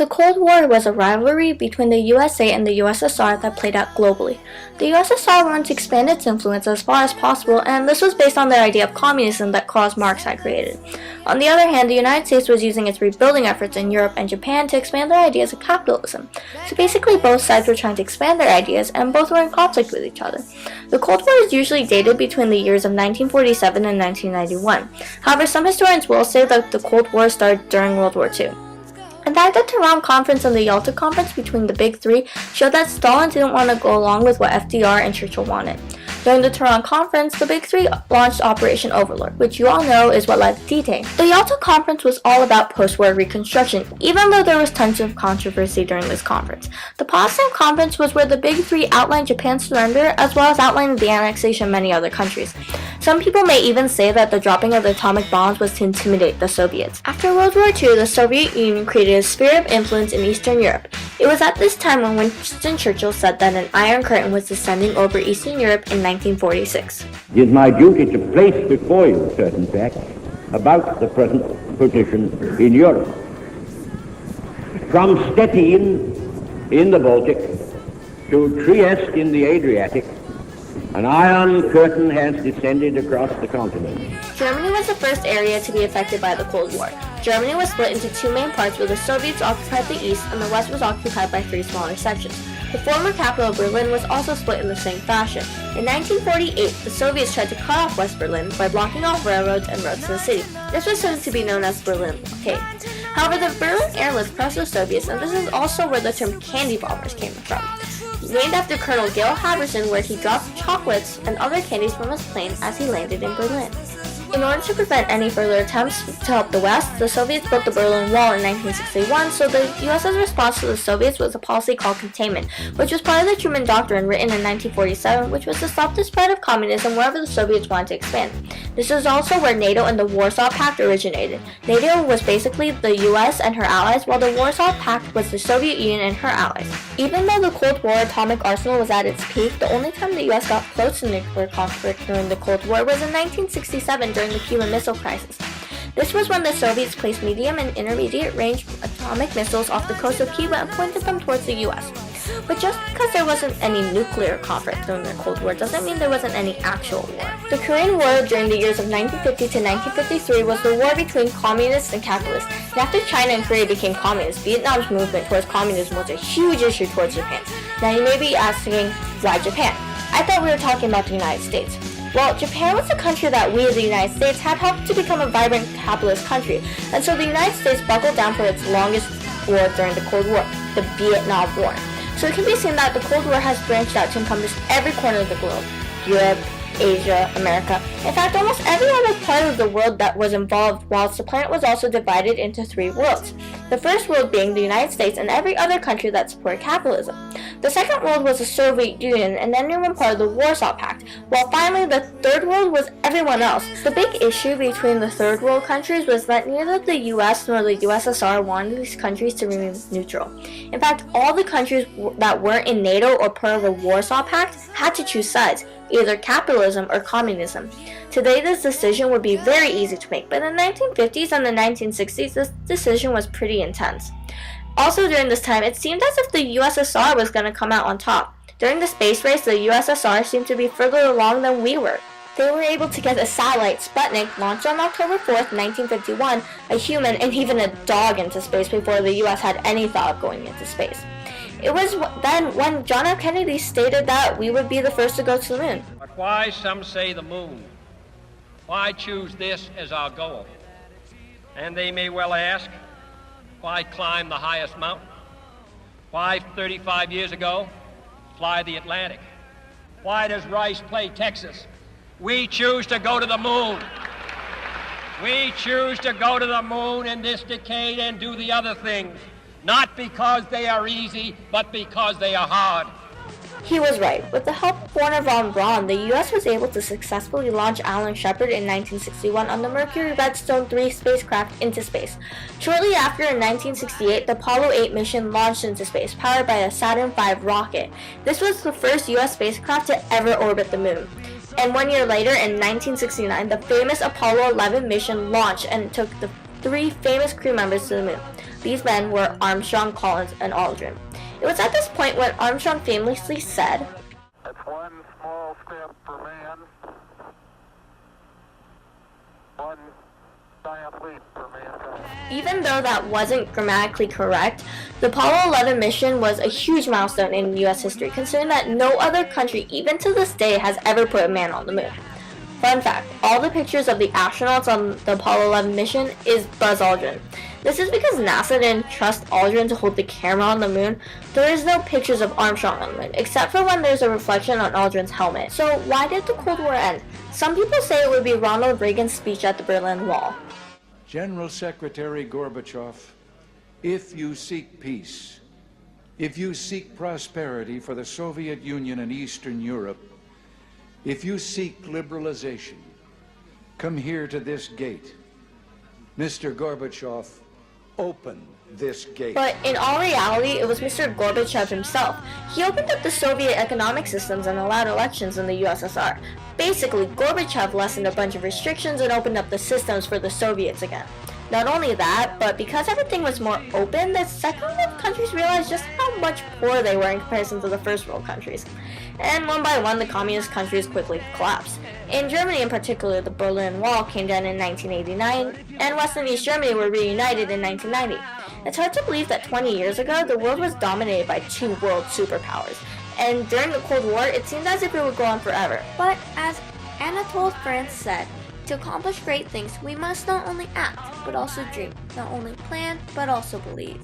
The Cold War was a rivalry between the USA and the USSR that played out globally. The USSR wanted to expand its influence as far as possible, and this was based on their idea of communism that Karl Marx had created. On the other hand, the United States was using its rebuilding efforts in Europe and Japan to expand their ideas of capitalism. So basically, both sides were trying to expand their ideas, and both were in conflict with each other. The Cold War is usually dated between the years of 1947 and 1991. However, some historians will say that the Cold War started during World War II. In fact, the Tehran Conference and the Yalta Conference between the Big Three showed that Stalin didn't want to go along with what FDR and Churchill wanted. During the Tehran Conference, the Big Three launched Operation Overlord, which you all know is what led to D-Day. The Yalta Conference was all about post-war reconstruction, even though there was tons of controversy during this conference. The Potsdam Conference was where the Big Three outlined Japan's surrender, as well as outlining the annexation of many other countries. Some people may even say that the dropping of the atomic bombs was to intimidate the Soviets. After World War II, the Soviet Union created a sphere of influence in Eastern Europe. It was at this time when Winston Churchill said that an Iron Curtain was descending over Eastern Europe in 1946. It is my duty to place before you certain facts about the present position in Europe. From Stettin in the Baltic to Trieste in the Adriatic, an Iron Curtain has descended across the continent. Germany was the first area to be affected by the Cold War. Germany was split into two main parts, where the Soviets occupied the east and the west was occupied by three smaller sections. The former capital of Berlin was also split in the same fashion. In 1948, the Soviets tried to cut off West Berlin by blocking off railroads and roads to the city. This was soon to be known as Berlin Blockade. However, the Berlin airlift crushed the Soviets, and this is also where the term candy bombers came from. Named after Colonel Gil Haberson, where he dropped chocolates and other candies from his plane as he landed in Berlin. In order to prevent any further attempts to help the West, the Soviets built the Berlin Wall in 1961, so the US's response to the Soviets was a policy called containment, which was part of the Truman Doctrine written in 1947, which was to stop the spread of communism wherever the Soviets wanted to expand. This is also where NATO and the Warsaw Pact originated. NATO was basically the US and her allies, while the Warsaw Pact was the Soviet Union and her allies. Even though the Cold War atomic arsenal was at its peak, the only time the US got close to nuclear conflict during the Cold War was in 1967 during the Cuban Missile Crisis. This was when the Soviets placed medium and intermediate range atomic missiles off the coast of Cuba and pointed them towards the US. But just because there wasn't any nuclear conflict during the Cold War doesn't mean there wasn't any actual war. The Korean War during the years of 1950 to 1953 was the war between communists and capitalists. And after China and Korea became communist, Vietnam's movement towards communism was a huge issue towards Japan. Now you may be asking, why Japan? I thought we were talking about the United States. Well, Japan was a country that we, the United States, had helped to become a vibrant capitalist country, and so the United States buckled down for its longest war during the Cold War, the Vietnam War. So it can be seen that the Cold War has branched out to encompass every corner of the globe: Europe, Asia, America. In fact, almost every other part of the world that was involved, whilst the planet was also divided into three worlds. The first world being the United States and every other country that supported capitalism. The second world was the Soviet Union and everyone part of the Warsaw Pact, while finally the third world was everyone else. The big issue between the third world countries was that neither the US nor the USSR wanted these countries to remain neutral. In fact, all the countries that weren't in NATO or part of the Warsaw Pact had to choose sides, either capitalism or communism. Today, this decision would be very easy to make, but in the 1950s and the 1960s, this decision was pretty intense. Also during this time, it seemed as if the USSR was going to come out on top. During the space race, the USSR seemed to be further along than we were. They were able to get a satellite, Sputnik, launched on October 4th, 1951, a human and even a dog into space before the US had any thought of going into space. It was then when John F. Kennedy stated that we would be the first to go to the moon. But why, some say, the moon? Why choose this as our goal? And they may well ask, why climb the highest mountain? Why, 35 years ago, fly the Atlantic? Why does Rice play Texas? We choose to go to the moon. We choose to go to the moon in this decade and do the other things, not because they are easy, but because they are hard. He was right. With the help of Wernher von Braun, the U.S. was able to successfully launch Alan Shepard in 1961 on the Mercury Redstone 3 spacecraft into space. Shortly after, in 1968, the Apollo 8 mission launched into space, powered by a Saturn V rocket. This was the first U.S. spacecraft to ever orbit the moon. And 1 year later, in 1969, the famous Apollo 11 mission launched and took the three famous crew members to the moon. These men were Armstrong, Collins, and Aldrin. It was at this point when Armstrong famously said, "That's one small step for man, one giant leap for mankind." even though that wasn't grammatically correct, the Apollo 11 mission was a huge milestone in U.S. history, considering that no other country, even to this day, has ever put a man on the moon. Fun fact, all the pictures of the astronauts on the Apollo 11 mission is Buzz Aldrin. This is because NASA didn't trust Aldrin to hold the camera on the moon. There is no pictures of Armstrong on the moon, except for when there's a reflection on Aldrin's helmet. So why did the Cold War end? Some people say it would be Ronald Reagan's speech at the Berlin Wall. General Secretary Gorbachev, if you seek peace, if you seek prosperity for the Soviet Union and Eastern Europe, if you seek liberalization, come here to this gate. Mr. Gorbachev, open this gate. But in all reality, it was Mr. Gorbachev himself. He opened up the Soviet economic systems and allowed elections in the USSR. Basically, Gorbachev lessened a bunch of restrictions and opened up the systems for the Soviets again. Not only that, but because everything was more open, the second world countries realized just how much poorer they were in comparison to the first world countries. And one by one, the communist countries quickly collapsed. In Germany in particular, the Berlin Wall came down in 1989, and West and East Germany were reunited in 1990. It's hard to believe that 20 years ago, the world was dominated by two world superpowers, and during the Cold War, it seemed as if it would go on forever. But as Anatole France said, to accomplish great things, we must not only act, but also dream. Not only plan, but also believe.